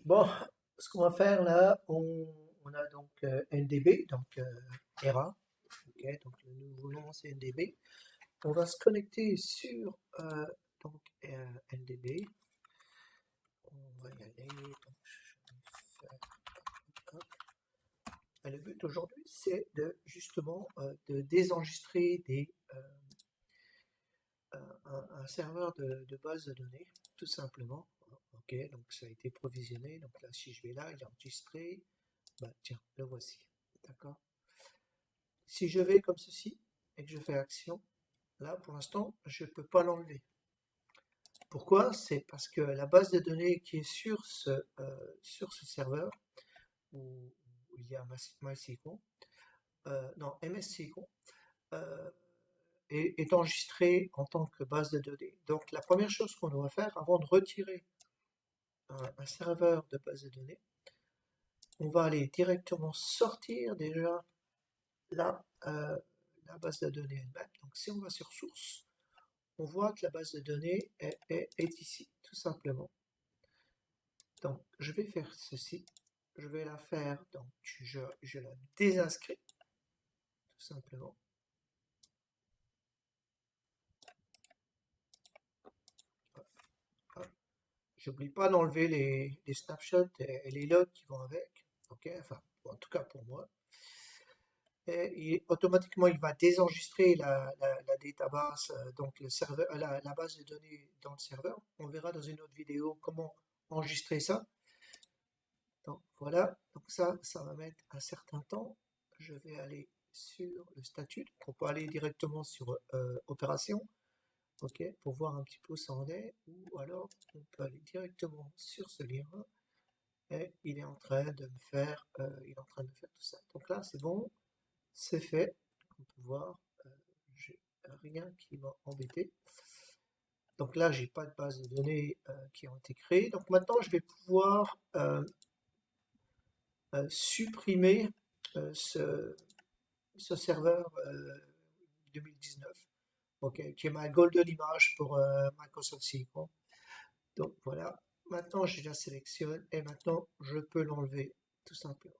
Bon, ce qu'on va faire là, on a donc NDB, donc ERA, ok, donc le nouveau nom c'est NDB. On va se connecter sur donc NDB. On va y aller. Donc, je vais faire, hop. Et le but aujourd'hui, c'est de justement de désenregistrer un serveur de base de données, tout simplement. Ok, donc ça a été provisionné. Donc là, si je vais là, il est enregistré. Bah tiens, le voici. D'accord. Si je vais comme ceci et que je fais action, là pour l'instant, je ne peux pas l'enlever. Pourquoi? C'est parce que la base de données qui est sur ce serveur, où il y a MySQL, non, MSSQL, euh, est enregistrée en tant que base de données. Donc la première chose qu'on doit faire avant de retirer un serveur de base de données, on va aller directement sortir déjà la base de données elle-même. Donc si on va sur source, on voit que la base de données est ici, tout simplement. Donc je vais faire ceci, je vais la faire, donc je la désinscris, tout simplement. J'oublie pas d'enlever les snapshots et les logs qui vont avec, ok, enfin en tout cas pour moi. Et automatiquement il va désenregistrer la database, donc le serveur, la base de données dans le serveur. On verra dans une autre vidéo comment enregistrer ça. Donc voilà, donc ça va mettre un certain temps. Je vais aller sur le statut, donc on peut aller directement sur opération, ok, pour voir un petit peu où ça en est, ou alors on peut aller directement sur ce lien et il est en train de me faire, il est en train de me faire tout ça. Donc là c'est bon, c'est fait. On peut voir, j'ai rien qui m'a embêté. Donc là j'ai pas de base de données qui ont été créées. Donc maintenant je vais pouvoir supprimer ce serveur 2019, ok, qui est ma golden image pour Microsoft SQL. Donc voilà, maintenant je la sélectionne et maintenant je peux l'enlever tout simplement.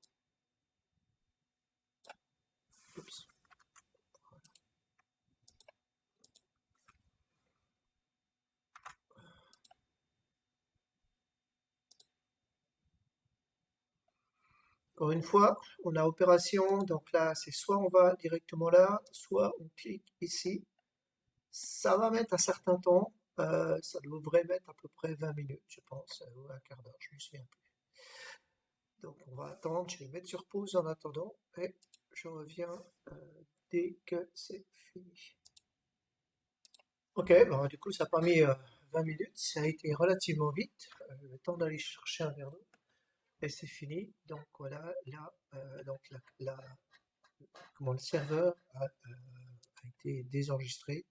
Oups. Encore une fois, on a opération, donc là c'est soit on va directement là, soit on clique ici. Ça va mettre un certain temps, ça devrait mettre à peu près 20 minutes, je pense, ou un quart d'heure, je me souviens plus. Donc on va attendre, je vais mettre sur pause en attendant et je reviens dès que c'est fini. Ok, bon, du coup ça n'a pas mis 20 minutes, ça a été relativement vite, le temps d'aller chercher un verre d'eau et c'est fini. Donc voilà, là, donc comment le serveur a été désenregistré,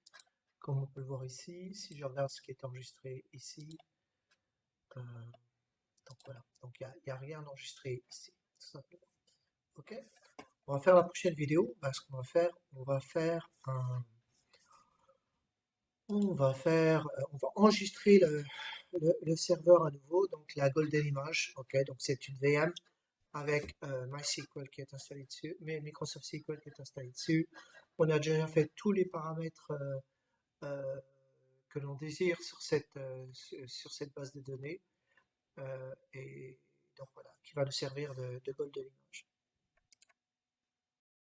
comme on peut le voir ici. Si je regarde ce qui est enregistré ici, euh, donc voilà, donc il n'y a rien enregistré ici, tout simplement. Ok, on va faire la prochaine vidéo. Ce qu'on va faire, on va enregistrer le serveur à nouveau, donc la Golden Image. Ok, donc c'est une VM avec MySQL qui est installé dessus, mais Microsoft SQL qui est installé dessus. On a déjà fait tous les paramètres euh, que l'on désire sur cette base de données. Et donc voilà, qui va nous servir de Golden Image.